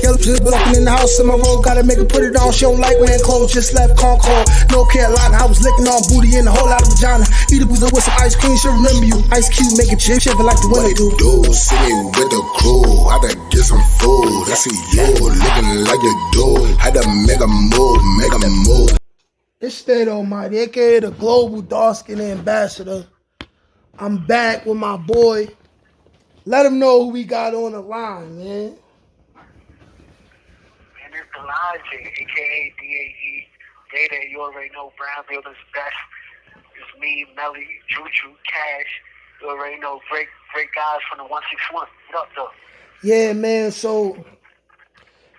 Yellow just walking in the house in my road, gotta make her put it on. She don't like wearing clothes, just left Concord, North Carolina. I was licking on booty and a whole lot of vagina. Eat a pizza with some ice cream, she'll remember you. Ice Cube make it chip, shiver like the winter do. See me with the crew, I done get some food. I see you looking like you do. Had to make a move, make a move. It's State Almighty, aka the Global Dark Skin Ambassador. I'm back with my boy. Let him know who we got on the line, man. And it's the Logic, aka DAE. Data, you already know Brown Building's best. It's me, Melly, Juju, Cash. You already know great guys from the 161. What up, though? Yeah, man. So,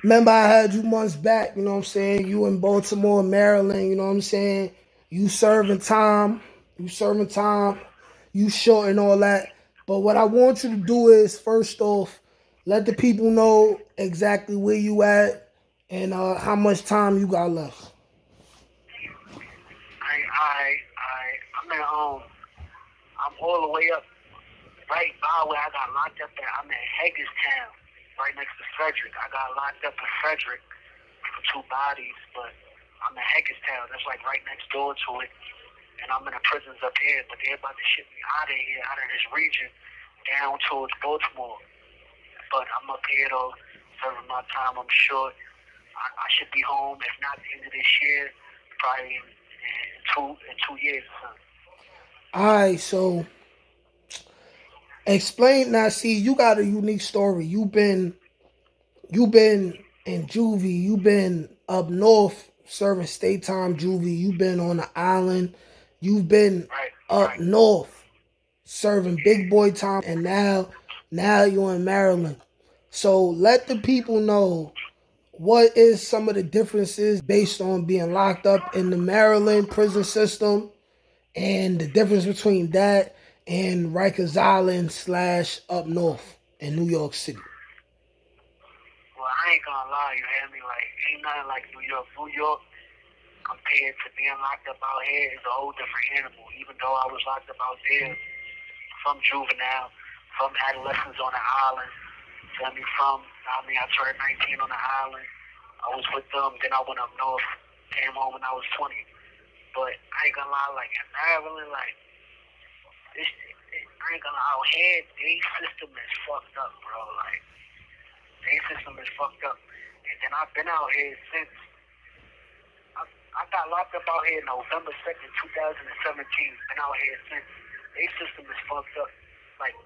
remember I had you months back, you know what I'm saying? You in Baltimore, Maryland, you know what I'm saying? You serving time, you short and all that. But what I want you to do is, first off, let the people know exactly where you at and how much time you got left. I'm all the way up right by where I got locked up at. I'm in Hagerstown, right next to Frederick. I got locked up in Frederick for 2 bodies, but I'm in Hagerstown. That's like right next door to it. And I'm in the prisons up here, but they're about to ship me out of here, out of this region, down towards Baltimore. But I'm up here though, serving my time. I'm short. I should be home, if not the end of this year, probably in 2 years or something. Alright, so explain now. See, you got a unique story. You've been in juvie, you've been up north serving state time juvie, you've been on the island, you've been up north serving big boy time, and now you're in Maryland. So let the people know what is some of the differences based on being locked up in the Maryland prison system and the difference between that and Rikers Island / up north in New York City. Well, I ain't gonna lie, you hear me? Like, ain't nothing like New York. New York, compared to being locked up out here, is a whole different animal. Even though I was locked up out there from juvenile, from adolescents on the island, I turned 19 on the island. I was with them, then I went up north, came home when I was 20. But I ain't gonna lie, like in Maryland, like, I ain't gonna lie, out here, their system is fucked up, bro. Like, their system is fucked up. And then I've been out here since, I got locked up out here November 2nd, 2017. Been out here since. Their system is fucked up. Like,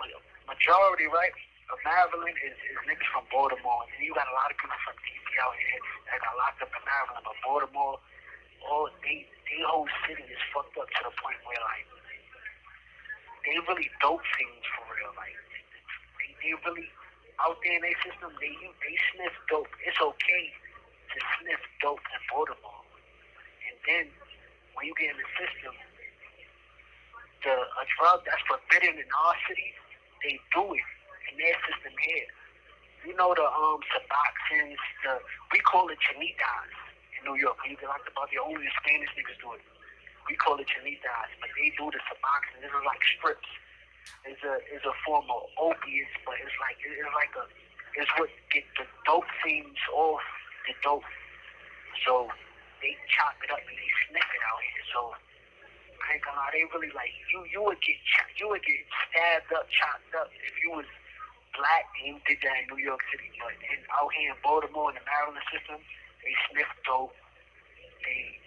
majority, right, of Maryland is niggas from Baltimore. And you got a lot of people from DC out here that got locked up in Maryland. But Baltimore, they whole city is fucked up to the point where, like, they really dope fiends for real. Like, they really, out there in their system, they sniff dope. It's okay to sniff dope in Baltimore. And then, when you get in the system, a drug that's forbidden in our city, they do it in their system here. You know the Suboxones, we call it chinitas in New York. When you get locked up out there, only the Spanish niggas do it. We call it chinitas, but they do the Suboxones. This is like strips. It's a form of opiates, but it's what get the dope fiends off the dope. So they chop it up and they sniff it out here. So I ain't gonna lie, they really like you would get stabbed up, chopped up if you was black and you did that in New York City. But out here in Baltimore in the Maryland system, they sniff dope. They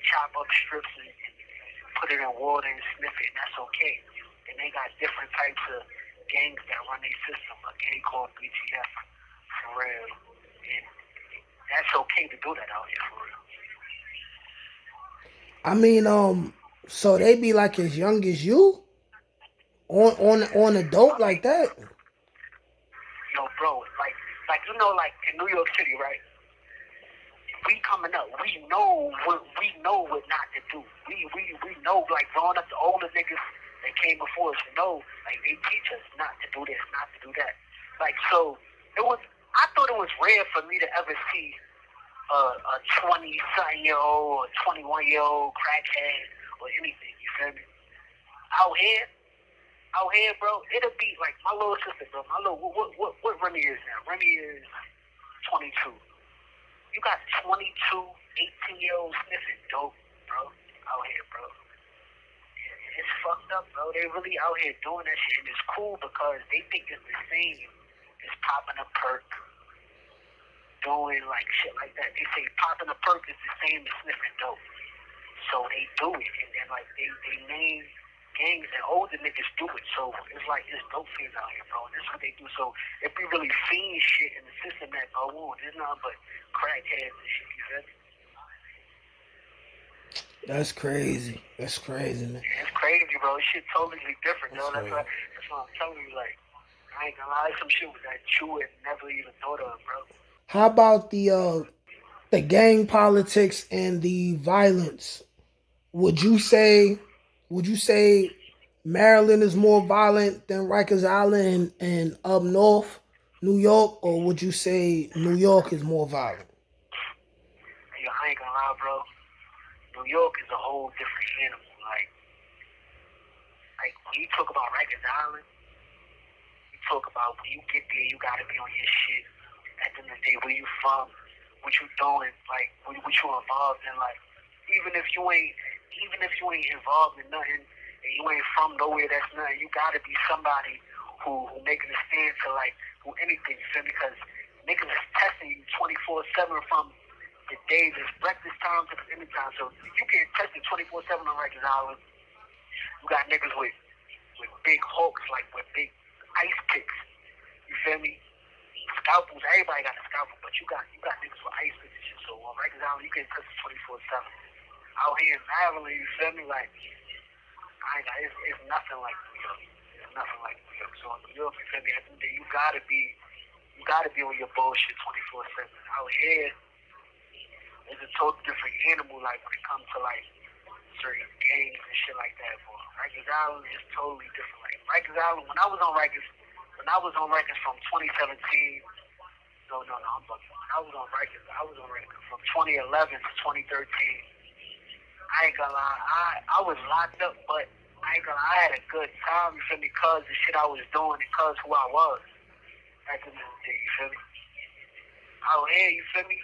chop up strips and put it in water and sniff it, and that's okay. And they got different types of gangs that run their system. A gang called BTF, for real. And that's okay to do that out here, for real. I mean, so they be like as young as you on a dope like that? Yo, bro, like you know, like in New York City, right? We coming up, we know what not to do. We know, like, growing up, the older niggas that came before us know, like, they teach us not to do this, not to do that. Like, so I thought it was rare for me to ever see a 20-something-year-old or 21-year-old crackhead or anything. You feel me? Out here, bro, it'll be like my little sister, bro. What Remy is now? Remy is 22. You got 22, 18-year-olds sniffing dope, bro, out here, bro. It's fucked up, bro. They really out here doing that shit, and it's cool because they think it's the same as popping a perk, doing like shit like that. They say popping a perk is the same as sniffing dope. So they do it, and then like they name gangs and older niggas do it. So it's like it's dope fiends out here, bro. And that's what they do. So if we really fiend shit in the system that go on, there's nothing but crackheads and shit. You feel me? That's crazy. That's crazy, man. Yeah, it's crazy, bro. This shit totally different, That's yo. That's crazy. what I'm telling you. Like, I ain't gonna lie, some shit that you would never even thought of, bro. How about the gang politics and the violence? Would you say would you say Maryland is more violent than Rikers Island and up north, New York, or would you say New York is more violent? Yo, I ain't gonna lie, bro. New York is a whole different animal. Like when you talk about Rikers Island, you talk about when you get there, you gotta be on your shit. At the end of the day, where you from, what you doing, like what you involved in, like even if you ain't involved in nothing and you ain't from nowhere that's nothing, you gotta be somebody who making a stand to like who anything, you feel me? Because niggas is testing you 24/7 from the days it's breakfast time to the dinner time. So you get tested 24/7 on Rikers Island. You got niggas with big hooks, like with big ice picks. You feel me? Scalpels. Everybody got a scalpel, but you got niggas with ice picks and shit. So on Rikers Island, you get tested 24/7. Out here in Maryland, you feel me? Like it's nothing like New York. It's nothing like New York. So in New York, you feel me? At the end of the day, you gotta be on your bullshit 24/7. Out here, it's a total different animal. Like when it comes to like certain games and shit like that. But Rikers Island is totally different. Like Rikers Island, when I was on Rikers from 2017. No, I'm bugging. I was on Rikers from 2011 to 2013. I ain't gonna lie, I was locked up, but I ain't gonna lie, I had a good time, you feel me, cause the shit I was doing and cause who I was. At the end of the day, you feel me? Out here, you feel me?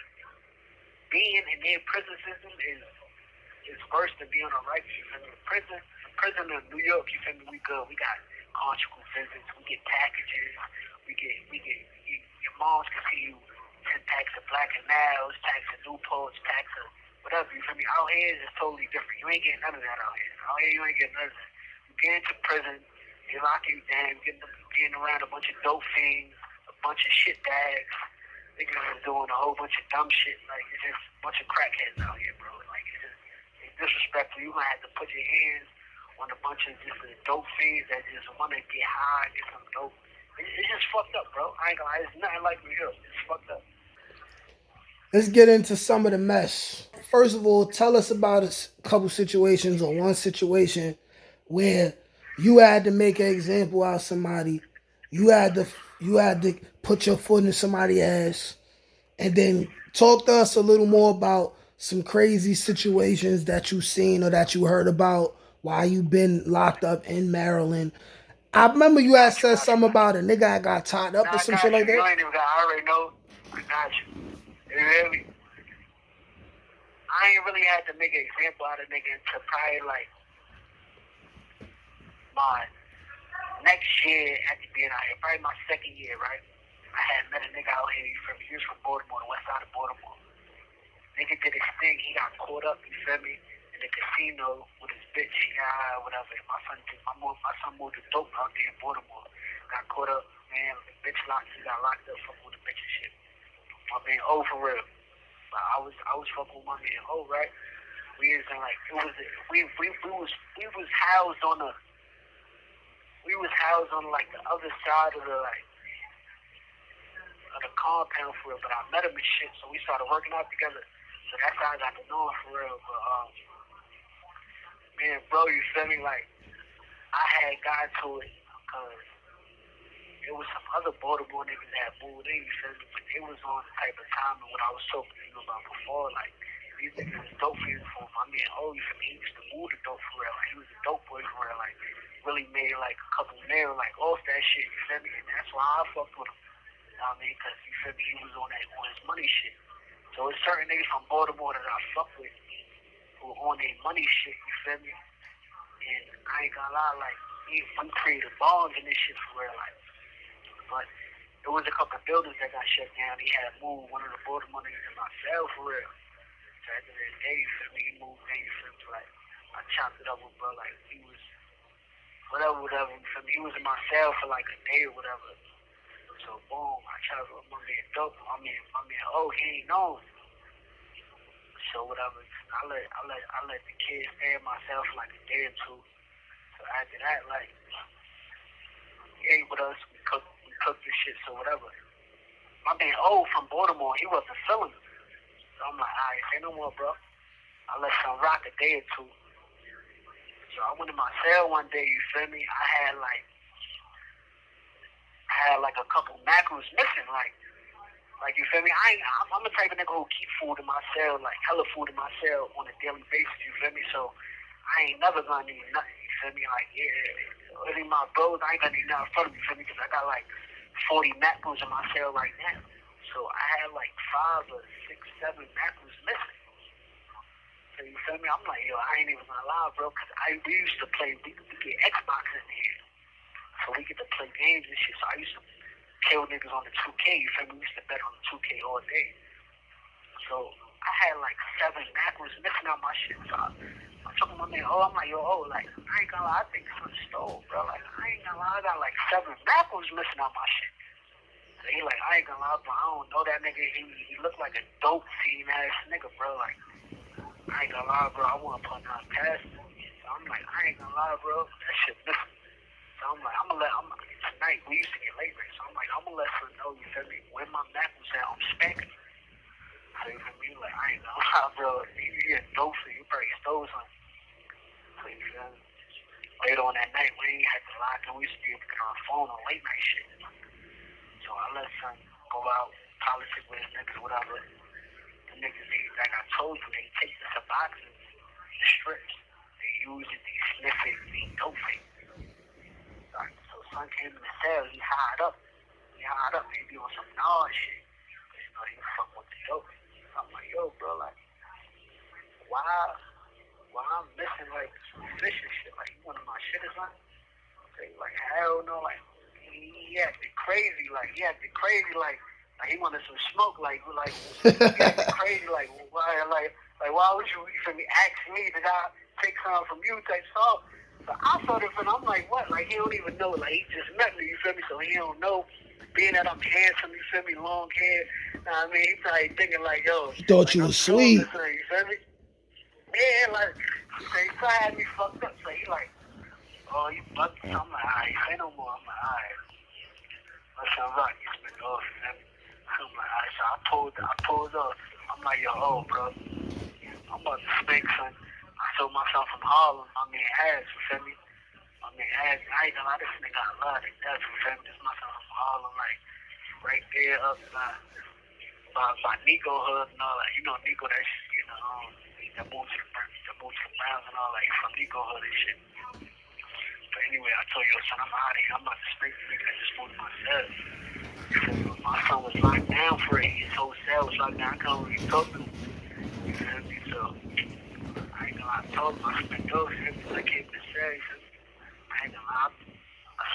Being in their prison system is worse than being on Rikers, you feel me? Prison in New York, you feel me, we good. We got conjugal visits, we get packages, we get your moms can see you 10 packs of Black and Nails, packs of Newports, packs of whatever, you feel me? Out here is totally different. You ain't getting none of that out here. Out here you ain't getting none of that. You get into prison, they lock you down, getting around a bunch of dope fiends, a bunch of shit bags, niggas is doing a whole bunch of dumb shit. Like it's just a bunch of crackheads out here, bro. Like it's disrespectful. You might have to put your hands on a bunch of just dope fiends that just wanna get high, get some dope. It's just fucked up, bro. I ain't gonna lie, it's nothing like New York. It's fucked up. Let's get into some of the mess. First of all, tell us about a couple situations or one situation where you had to make an example out of somebody. You had to put your foot in somebody's ass, and then talk to us a little more about some crazy situations that you've seen or that you heard about while you've been locked up in Maryland. I remember you had said something about a nigga that got tied up Nah, or I some got shit like you. You that. ain't even got. I already know. I got you. You hear me? I ain't really had to make an example out of nigga until probably like my next year at the being out here, probably my second year, right? I had met a nigga out here, you feel me? He was from Baltimore, the west side of Baltimore. Nigga did his thing, he got caught up, you feel me? In the casino with his bitch, whatever. My son moved to dope out there in Baltimore. Got caught up, man, the bitch he got locked up fucking with the bitch and shit. My man, for real. But I was fucking with my man, right? We was in like, it was, we was housed on the, like the other side of the compound for real, but I met him and shit, so we started working out together. So that's how I got to know him for real. But man, bro, you feel me? Like I had got to it because it was some other Baltimore niggas that moved in, you feel me? But they was on the type of time and what I was talking to you about before, like these niggas was dope fiends for my man. You feel me? He used to move the dope for real. Like, he was a dope boy for real. Like really made like a couple mil like off that shit, you feel me? And that's why I fucked with him. I mean, because you feel me, he was on his money shit. So it's certain niggas from Baltimore that I fuck with who on their money shit, you feel me? And I ain't gonna lie, like, we created bonds and this shit for real, like. But there was a couple of buildings that got shut down. He had moved one of the Baltimore niggas in my cell for real. So at the end of the day, you feel me, he moved in, you feel me, like, I chopped it up with bro, like, he was, whatever, you feel me, he was in my cell for like a day or whatever. So boom, I chopped up my man dope, my man, oh, he ain't known. So whatever, I let the kids stay in my cell for like a day or two. So after that, like, he ate with us, we cooked this shit, so whatever. My man O from Baltimore, he wasn't feeling it. So I'm like, alright, say no more, bro. I let some rock a day or two. So I went to my cell one day, you feel me? I had like a couple macros missing, like you feel me? I'm the type of nigga who keep food in my cell, like hella food in my cell on a daily basis, you feel me? So I ain't never gonna need nothing, you feel me? Like, yeah, any of my bros, I ain't gonna need nothing from me, you feel me? Because I got like 40 macros in my cell right now. So I had like 5 or 6, 7 macros missing. So you feel me? I'm like, yo, I ain't even gonna lie, bro, because we used to play, we get Xbox in here. So we get to play games and shit. So I used to kill niggas on the 2K, you feel me? We used to bet on the 2K all day. So I had like 7 macros missing out my shit. So I'm talking to my man, I'm like, yo, like, I ain't gonna lie, I think something stole, bro. Like, I ain't gonna lie, I got like 7 macros missing out my shit. So he like, I ain't gonna lie, bro, I don't know that nigga. He looked like a dope fiend ass nigga, bro. Like, I ain't gonna lie, bro, I wanna put nothing past him. So I'm like, I ain't gonna lie, bro, that shit missing. So I'm like, tonight we used to get late race. So I'm like, I'm gonna let her know, you feel me, when my Mac was out, I'm spanking her. So you feel me, like, I ain't gonna lie, bro, you a dope for you probably stole something. So you feel me? Later on that night, we ain't had to lock in, we used to be able to get on the phone on late night shit. So I let son go out, politic with his niggas, whatever. The niggas, like I told you, they take the Suboxone, the strips, they use it, they sniff it, they dope it. So son came in the cell, he highed up, they be on some gnarly shit. Cause you know, he fuck with the dope. I'm like, yo, bro, like, why I'm missing like some fish and shit, like, you wanted my shit or something? So he like, hell no, like, he acted crazy, like, he wanted some smoke, like, he acted crazy, like, why would you feel me, ask me to take some from you type stuff? So I started feeling, I'm like, what? Like, he don't even know. Like, he just met me, you feel me? So he don't know. Being that I'm handsome, you feel me, long hair. I mean, he probably thinking, like, yo. He thought like, you was sweet. You feel me? Yeah, like, so he had me fucked up. So he like, oh, you bugged me. I'm like, all right, say no more. I'm like, all right. Let's rock. You spit off, you feel me? So I'm like, all right. So I pulled off. I'm like, yo, bro. I'm about to spank, son. I told myself from Harlem, my man has, you feel me? My man has, I ain't gonna lie, this nigga I love it. That's you feel me? This myself from Harlem, like, right there up by Nico Hood and all that. You know Nico, that shit, you know, that moved to the Browns and all that. He from Nico Hood and shit. But anyway, I told you, son, I'm out of here. I'm about to spank the nigga that just moved myself. My son was locked down for it. His whole cell was locked down. I couldn't really talk to him. You feel me? So, I told him I spent those I came to say, I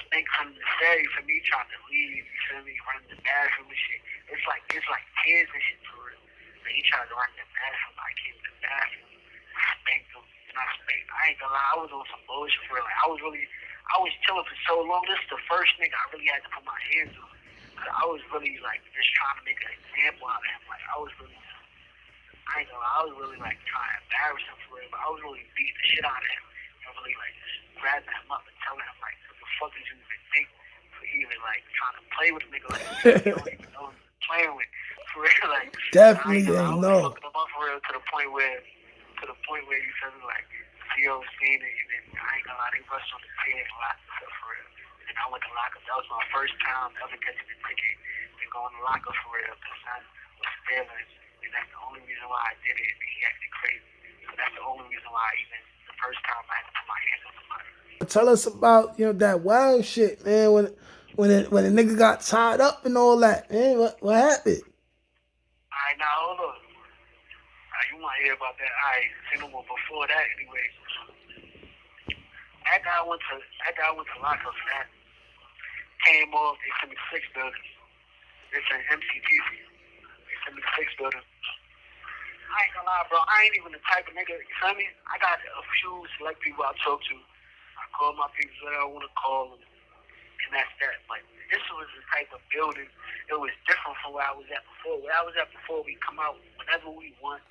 spent him to say for me trying to leave, you feel me, running the bathroom and shit. It's like tears and shit for real. But he tried to run the bathroom, I came to the bathroom, spanked him, and I ain't gonna lie, I was on some bullshit for real. Like, I was chilling for so long. This is the first nigga I really had to put my hands on. I was really like just trying to make an example out of him. Like I was really I ain't gonna lie, I was really like trying to embarrass him for real, but I was really beating the shit out of him and really like just grabbing him up and telling him like, what the fuck did you even think for even like trying to play with a nigga like you don't even know who you're playing with for real. Like Definitely I ain't was know. fucking him up for real to the point where you feel me like CO seen it and then I ain't gonna lie, they rushed on the bed and locked us up for real. And then I went to lock up. That was my first time ever catching the ticket to go in the lock up for real. The son was stealing. And that's the only reason why I did it. And he acted crazy. So that's the only reason why the first time I had to put my hands on somebody. Tell us about, that wild shit, man. when the nigga got tied up and all that, man. What happened? Alright, now hold on. You want to hear about that? Alright, say no more. Before that, anyway. After I went to lockup, that came off. They sent me to 6 building. It's an MCTC. They sent me to 6 building. I ain't gonna lie, bro. I ain't even the type of nigga. You feel me? I got a few select people I talk to. I call my people that I want to call them, and that's that. But this was the type of building. It was different from where I was at before. Where I was at before, we come out whenever we want.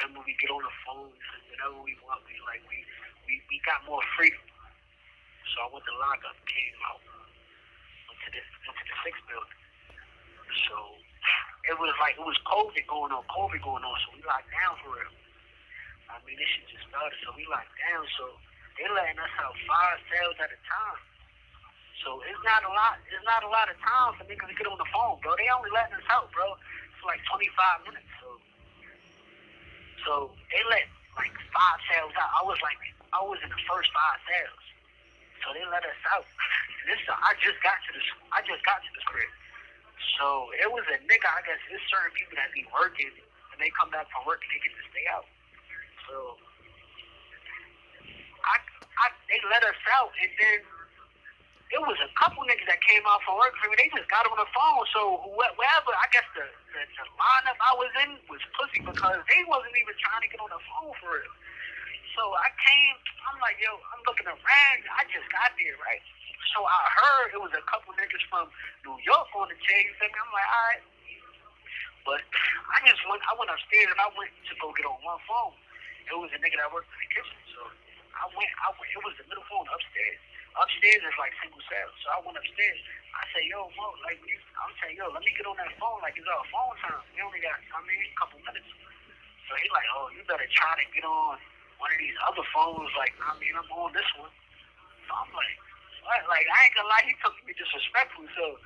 Then we get on the phone, whenever we want. We got more freedom. So I went to lockup, came out, went to the 6 building. So it was like it was COVID going on, so we locked down for real. I mean, this shit just started, so we locked down. So they letting us out 5 cells at a time. So it's not a lot of time for niggas to get on the phone, bro. They only letting us out, bro, for like 25 minutes. So they let like 5 cells out. I was in the first 5 cells. So they let us out. And I just got to the crib. So it was a nigga, I guess there's certain people that be working and they come back from work and they get to stay out. So they let us out, and then it was a couple niggas that came out from work for me. They just got on the phone. So wherever, I guess the lineup I was in was pussy because they wasn't even trying to get on the phone for real. So I came, I'm like, yo, I'm looking around. I just got there, right? So I heard it was a couple niggas from New York on the chain. You feel me? I'm like, all right. But I went upstairs and I went to go get on one phone. It was a nigga that worked in the kitchen. So I went, it was the middle phone upstairs. Upstairs is like single cell. So I went upstairs. I said, yo, Mo, like, I'm saying, yo, let me get on that phone. Like, it's our phone time. We only got, a couple minutes. So he like, oh, you better try to get on one of these other phones. Like, I'm on this one. So I'm like, what? Like, I ain't gonna lie, he took me disrespectful. So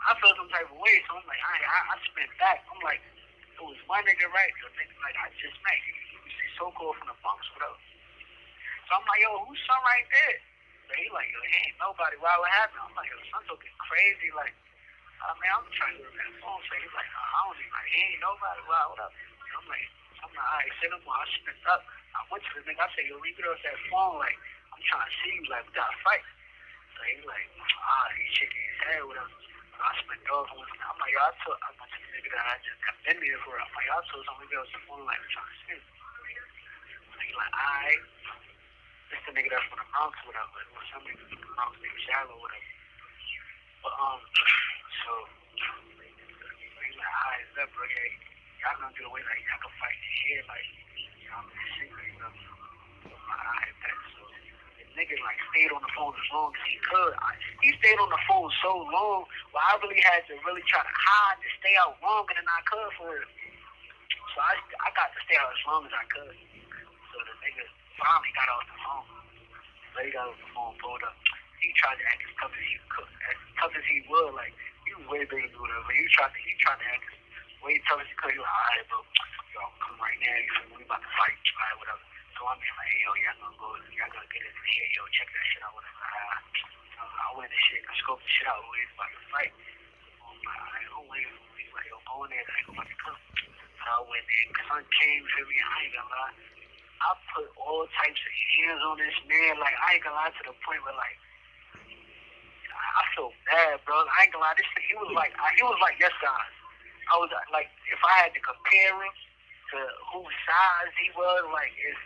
I felt some type of way. So I'm like, I spent back. I'm like, it was my nigga, right? The nigga, like, I just met. You see so-called from the Bronx, whatever. So I'm like, yo, who's son right there? So he like, yo, ain't nobody. Why, what happened? I'm like, yo, son talking crazy. Like, I'm trying to get on that phone. So he's like, I don't even, like, ain't nobody. Why, what up? So I'm like, all right, send him on. I spent up. I went to the nigga. I said, yo, we get off that phone. Like, I'm trying to see you. Like, we got to fight. So he's like, he's shaking his head with him. I spent off. I'm like, yo, I went to the nigga that I just have been there for. I'm like, I told him we get off the phone. Like, I'm trying to see you. So he's like, all right. This the nigga that's from the Bronx, whatever. It was somebody from the Bronx, nigga Shallow, whatever. But, so, he's like, alright, it's up, bro. Yeah, y'all gonna get away, like, y'all can fight here, like, I'm in the secret, you know. Alright, that, so, the nigga, like, stayed on the phone as long as he could. He stayed on the phone so long, well, I really had to really try to hide to stay out longer than I could for it. So, I got to stay out as long as I could. So, the nigga finally got off the phone. So he got off the phone, pulled up. He tried to act as tough as he could, as tough as he would. Like, he was way bigger than whatever. He tried to act as way tough as he could. He was like, all right, bro, y'all come right now. You feel me? We about to fight. All right, whatever. So I'm like, hey, yo, y'all gonna get in here. Yo, check that shit out. Whatever. I went this shit. I scoped the shit out. We was about to fight. I'm like, all right, don't wait. He's like, yo, go in there. I ain't about to come. So I went there. Son came for me. I ain't gonna lie. I put all types of hands on this man. Like, I ain't gonna lie, to the point where, like, I feel bad, bro. I ain't gonna lie. He was like your size. I was like, if I had to compare him to whose size he was, like, it's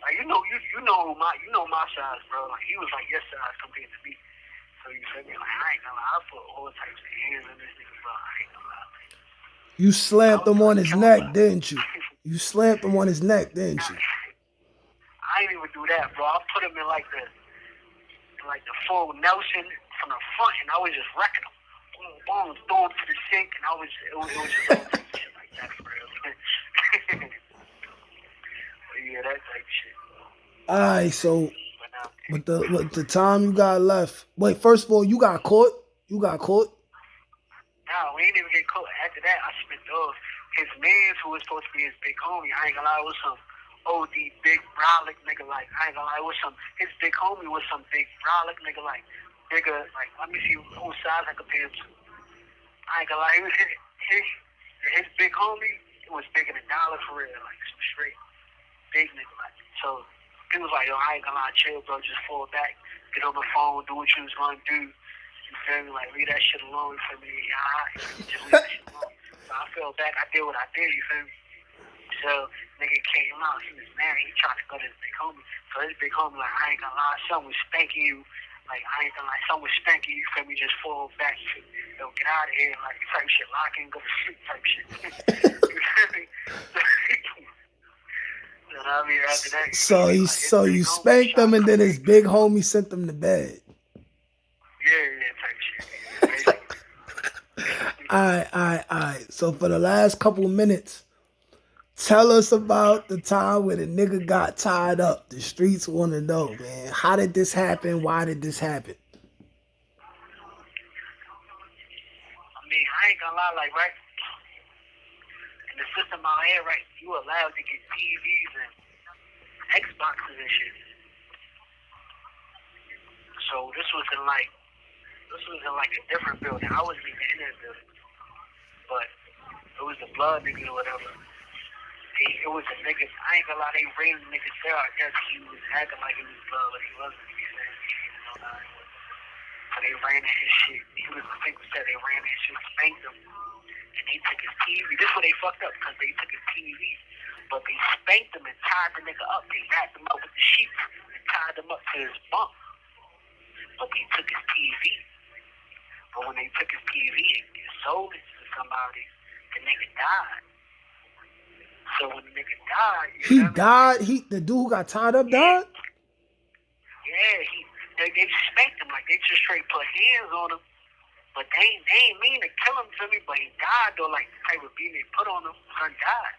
like, you know my size, bro. Like, he was like your size compared to me. So you feel me? Like, I ain't gonna lie. I put all types of hands on this nigga, bro. I ain't gonna lie. You slammed him on his neck, didn't you? You slammed him on his neck, didn't you? I ain't even do that, bro. I put him in like the full Nelson from the front, and I was just wrecking him. Boom, boom, throw him to the sink, and it was just all type of shit like that for real. But yeah, that type of shit. Alright, so with the time you got left. Wait, first of all, you got caught? You got caught? Nah, we ain't even get caught. After that, I spent those. His man, who was supposed to be his big homie, I ain't gonna lie, it was some OD big brolic nigga. Like, I ain't gonna lie, it was his big homie was some big brolic nigga, like bigger. Like, let me see whose size I compare him to. I ain't gonna lie, his big homie, it was bigger than Dollar for real, like some straight big nigga. Like, so he was like, yo, I ain't gonna lie, chill, bro, just fall back, get on the phone, do what you was gonna do. You feel me? Like, leave that shit alone for me. Just leave that shit alone. So I fell back, I did what I did, you feel me? So nigga came out, he was mad, he tried to go to his big homie. So his big homie like, I ain't gonna lie, son was spanking you. Like, I ain't gonna lie, son was spanking you, feel me? Just fall back, yo, get out of here, like, type shit, lock in, go to sleep, type shit. You feel me? You know what I mean? After that, So you spanked them and then his big homie sent them to bed. Yeah, type shit. Yeah, basically. Alright. So for the last couple of minutes, tell us about the time where the nigga got tied up. The streets want to know, man. How did this happen? Why did this happen? I mean, I ain't gonna lie, like, right? In the system out here, right, you allowed to get TVs and Xboxes and shit. So this was in like a different building. I wasn't even in that building, but it was the blood nigga or whatever. It was a nigga. I ain't gonna lie, they raised the nigga there. I guess he was acting like he was blood, but he wasn't. You know, so they ran at his shit. He was the people said they ran at his shit, spanked him, and they took his TV. This is where they fucked up because they took his TV, but they spanked him and tied the nigga up. They wrapped him up with the sheets and tied him up to his bunk. But they took his TV. But when they took his TV and sold it to somebody, the nigga died. So when the nigga died, he died. The dude who got tied up died. Yeah, they spanked him like they just straight put hands on him, but they ain't mean to kill him to me. But he died though, like the type of beating they put on him. Son died,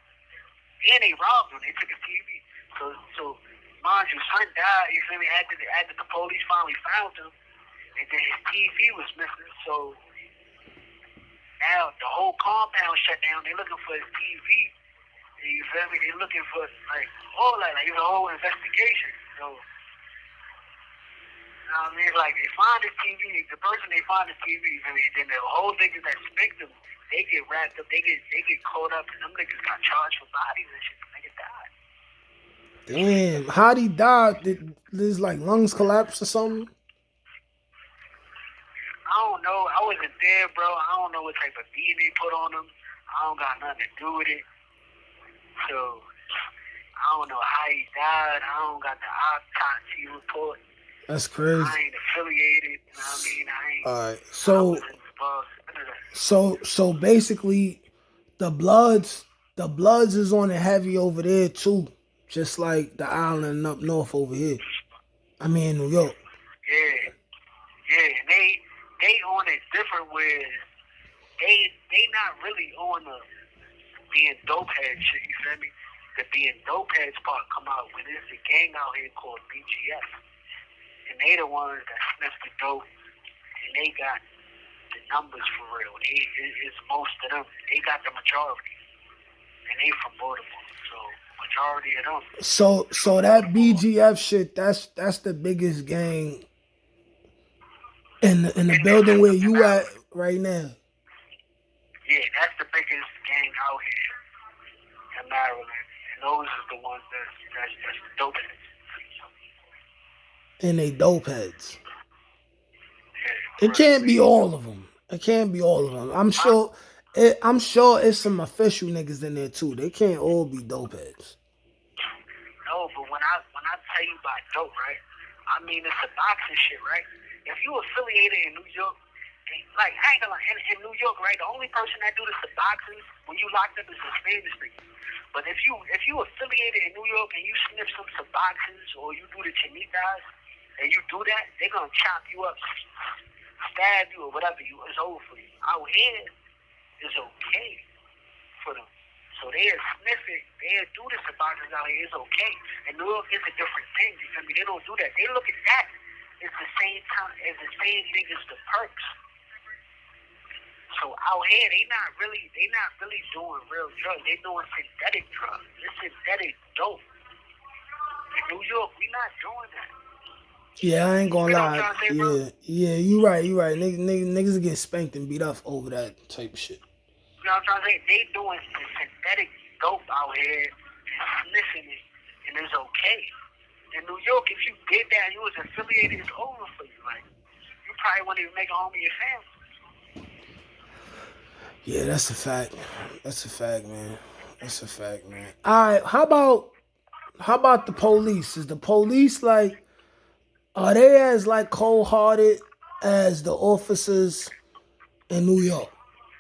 and they robbed him. They took his TV. So mind you, son died. You feel me? After the police finally found him, and then his TV was missing. So now the whole compound shut down. They looking for his TV. You feel me? They looking for like all that. Like it's a whole investigation. So I mean, like they find his TV. The person they find his TV, and then the whole niggas that spanked them, they get wrapped up. They get caught up, and them niggas got charged for bodies and shit. The nigga died. Damn, how'd he die? Did his like lungs collapse or something? I don't know. I wasn't there, bro. I don't know what type of beating they put on him. I don't got nothing to do with it. So I don't know how he died. I don't got the autopsy report. That's crazy. I ain't affiliated. You know what I mean? I ain't. All right. So basically, the Bloods is on it heavy over there too, just like the island up north over here. I mean, New York. Yeah. And they on it different where they not really on the being dope head shit. You feel me? The being dope heads part come out when there's a gang out here called BGF. And they the ones that sniff the dope, and they got the numbers for real. It's most of them. They got the majority, and they from Baltimore. So majority of them. So that BGF shit, that's the biggest gang in the building where you at right now. Yeah, that's the biggest gang out here in Maryland, and those are the ones that's the dope heads. And they dope heads. It can't be all of them. I'm sure it's some official niggas in there too. They can't all be dope heads. No, but when I tell you about dope, right? I mean it's a boxing shit, right? If you affiliated in New York, like I ain't gonna lie, in New York, right? The only person that do the Suboxone when you locked up is a Spanish speaker. But if you affiliated in New York and you sniff some Suboxones or you do the chinitas and you do that, they're gonna chop you up, stab you or whatever. It's over for you. Out here, it's okay for them. So they'll sniff it, they'll do the Suboxones out here. It's okay. In New York, it's a different thing. You feel me? They don't do that. They look at that. It's the same time as the same niggas the perks. So out here, they not really doing real drugs. They doing synthetic drugs. It's synthetic dope. In New York, we not doing that. Yeah, I ain't gonna You know what lie. I'm trying to say, bro? Yeah, you right. Niggas get spanked and beat up over that type of shit. You know what I'm trying to say? They doing synthetic dope out here and sniffing it, and it's okay. In New York, if you did that and you was affiliated, it's over for you. Like, you probably wouldn't even make a home in your family. Yeah, that's a fact. That's a fact, man. That's a fact, man. All right, how about the police? Is the police like are they as like cold hearted as the officers in New York?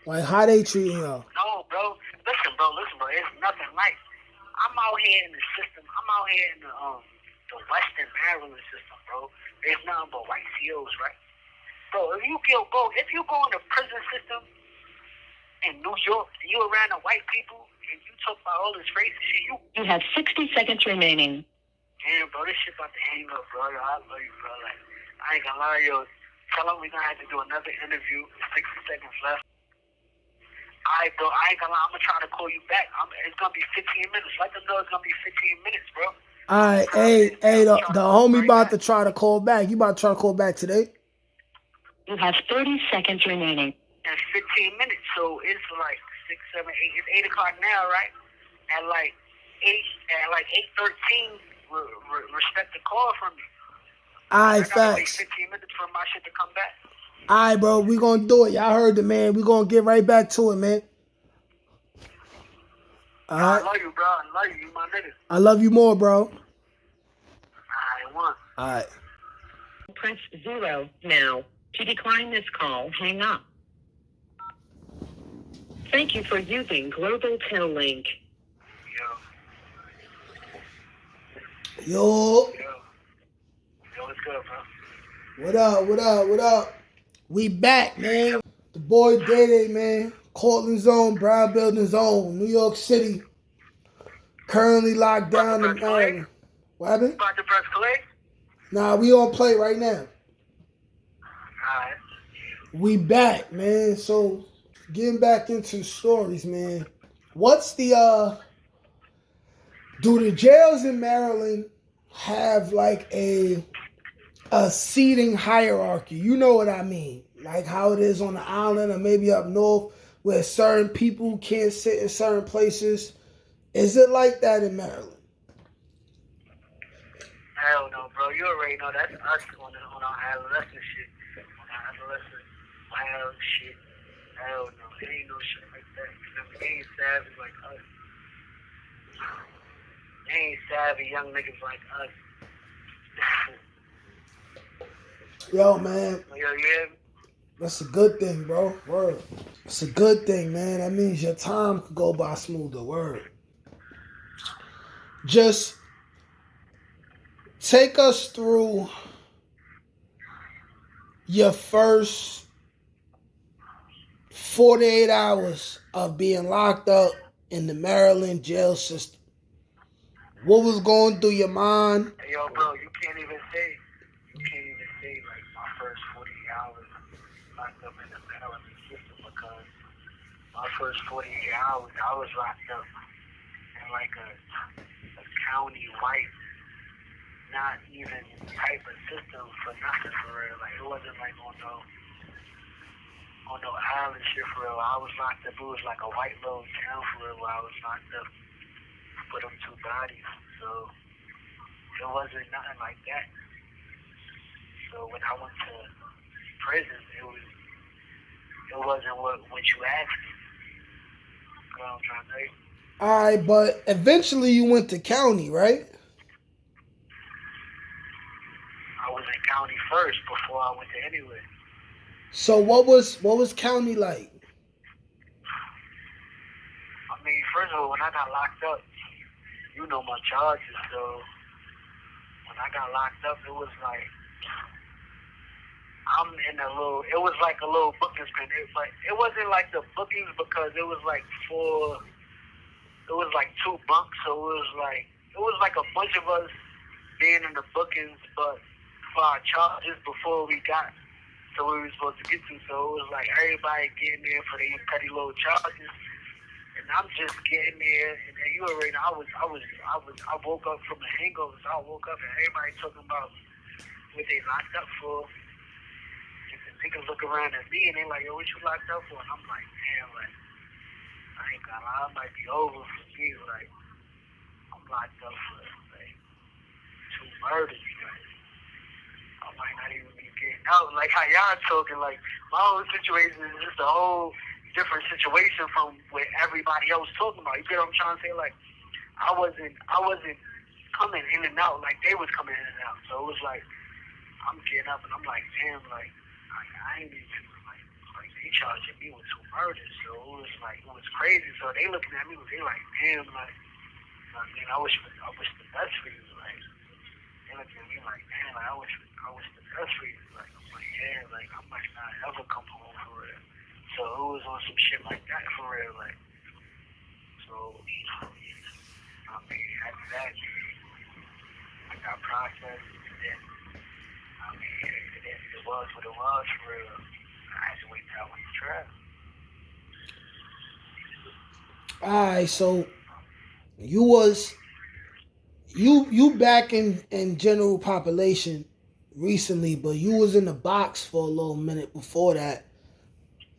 Like how they treating y'all? No, bro. Listen, bro. It's nothing like. I'm out here in the system. I'm out here in the Western Maryland system, bro. There's nothing but white COs, right? Bro, if you go in the prison system in New York and you around the white people and you talk about all this crazy shit, you have 60 seconds remaining. Damn, bro, this shit about to hang up, bro. Yo, I love you, bro. Like, I ain't gonna lie, yo. Tell them we're gonna have to do another interview. 60 seconds left. All right, bro. I ain't gonna lie. I'm gonna try to call you back. It's gonna be 15 minutes. Let them know it's gonna be 15 minutes, bro. All right, hey, the homie about to try to call back. You about to try to call back today? You have 30 seconds remaining. That's 15 minutes, so it's like 6, 7, 8. It's 8 o'clock now, right? At like 8:13, respect the call from me. All right, I gotta wait facts. 15 minutes for my shit to come back. All right, bro, we gonna do it. Y'all heard the man. We gonna get right back to it, man. All right. I love you, bro. I love you. You my nigga. I love you more, bro. I want. All right. Press 0 now. To decline this call, hang up. Thank you for using Global Tel Link. Yo. Yo, what's good, bro? What up? We back, man. The boy Day, man. Cortland Zone, Brown Building Zone, New York City. Currently locked down in Maryland. What happened? About to press play? Nah, we on play right now. Alright. We back, man. So getting back into stories, man. What's the do the jails in Maryland have like a seating hierarchy? You know what I mean? Like how it is on the island or maybe up north where certain people can't sit in certain places. Is it like that in Maryland? Hell no, bro. You already know that's us on our adolescent shit. On our adolescent wild shit. Hell no. It ain't no shit like that. You know, they ain't savvy like us. They ain't savvy young niggas like us. Yo, man. Yo, you hear me? That's a good thing, bro. Word. It's a good thing, man. That means your time could go by smoother. Word. Just take us through your first 48 hours of being locked up in the Maryland jail system. What was going through your mind? Yo, bro, you can't even say like my first 48 hours locked up in the Maryland system because my first 48 hours I was locked up in like a county white, not even type of system for nothing for real. Like it wasn't like on no island shit for real. I was locked up. It was like a white little town for real where I was locked up for them two bodies. So it wasn't nothing like that. So when I went to prison, it wasn't what you asked me. You know what I'm trying to say? All right, but eventually you went to county, right? I was in county first before I went to anywhere. So what was county like? I mean, first of all, when I got locked up, you know my charges. So when I got locked up, it was like I'm in a little. It was like a little bookings pen. It wasn't like the bookings because it was like four. It was like 2 bunks, so it was like a bunch of us being in the bookings, but for our charges before we got to where we were supposed to get to. So it was like everybody getting there for their petty little charges, and I'm just getting there. And then you already know I woke up from a hangover, so I woke up and everybody talking about what they locked up for. And the niggas look around at me and they like, yo, what you locked up for? And I'm like, damn, like, I ain't gonna lie, it might be over for me. Like, I'm locked up for like 2 murders. Like, I might not even be getting out. Like how y'all talking, like my whole situation is just a whole different situation from what everybody else talking about. You get what I'm trying to say? Like I wasn't coming in and out like they was coming in and out. So it was like I'm getting up and I'm like, damn, like I ain't even like they charging me with 2 murders. So it was crazy. So they looking at me and they like, damn, like I mean, I wish the best for you. Like they looking at me like, damn, like I wish the best for you. Like I'm like, yeah, like I might not ever come home for real. So it was on some shit like that for real. Like so, I mean, after that, I got processed, and then I mean, it was what it was for real. I had to wait till I went to trial. Alright, so you back in general population recently, but you was in the box for a little minute before that.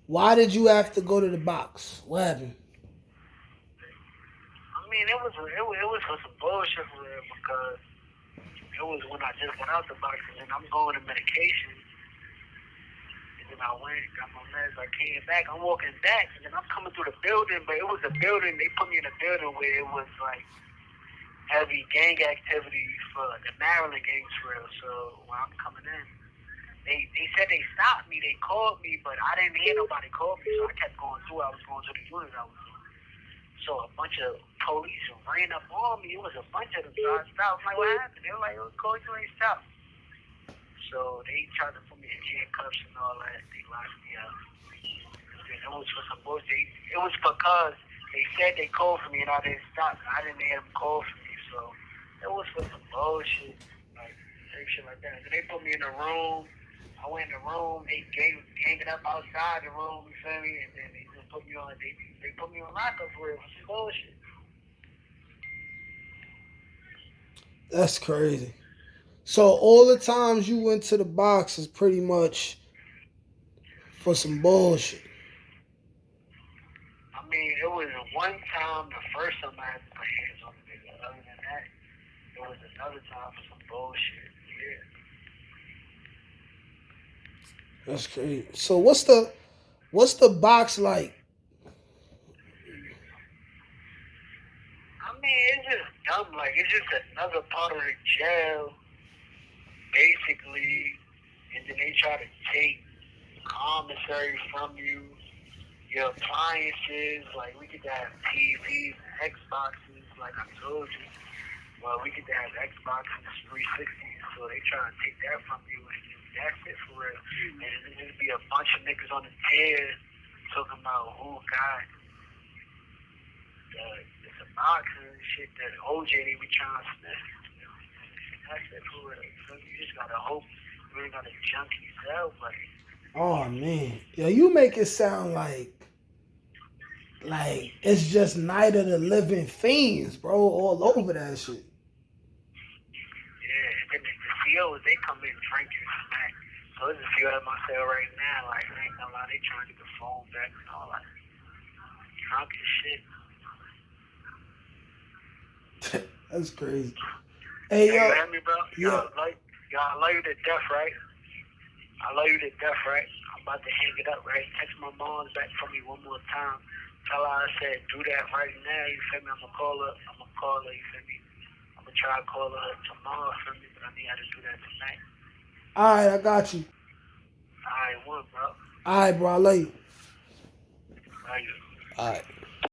Why did you have to go to the box? What happened? I mean, it was for some bullshit for real because it was when I just got out the box and then I'm going to medication. And then I went, got my meds, I came back, I'm walking back, and then I'm coming through the building, but it was a building, they put me in a building where it was like heavy gang activity for the Maryland gangs for real. So when I'm coming in, they said they stopped me, they called me, but I didn't hear nobody call me, so I kept going through. I was going to the unit I was in. So a bunch of police ran up on me. It was a bunch of them. So I stopped. I'm like, what happened? They were like, oh, call you ain't stopped. So they tried to put me in handcuffs and all that. They locked me up. And it was for some bullshit. It was because they said they called for me and I didn't stop. And I didn't hear them call for me. So it was for some bullshit. Like, shit like that. And they put me in a room. I went in the room. They ganged up outside the room. You feel me? And then they just put me on. They put me on lockup for it. For some bullshit. That's crazy. So all the times you went to the box is pretty much for some bullshit. I mean, it was one time, the first time I had to put hands on the nigga. Other than that, it was another time for some bullshit. Yeah. That's crazy. So what's the box like? I mean, it's just dumb. Like, it's just another part of the jail, basically. And then they try to take commissary from you, your appliances. Like, we get to have TVs and Xboxes, like I told you. Well, we get to have Xboxes 360s, so they try to take that from you, and that's it for real. And then there'd be a bunch of niggas on the tier talking about who got the Suboxone and shit that OJ they be trying to sniff. That's it for real. So you just gotta hope you ain't got a junkie yourself, like. Oh man. Yo, you make it sound like it's just Night of the Living Fiends, bro, all over that shit. Yeah, and then the COs, they come in drinking smack. So there's a few of my cell right now, like, I ain't gonna lie, they trying to get the phone back and all that. Drunk as shit. That's crazy. Hey, Hey, yo. you hear me, bro? Yeah. Y'all, I love you to death, right? I love you to death, right? I'm about to hang it up, right? Text my mom's back for me one more time. Tell her I said, do that right now, you feel me? I'm gonna call her, you feel me? I'm gonna try to call her tomorrow, you feel me? But I need her to do that tonight. Alright, I got you. Alright, one, bro. Alright, bro, I love you. Love you. Alright.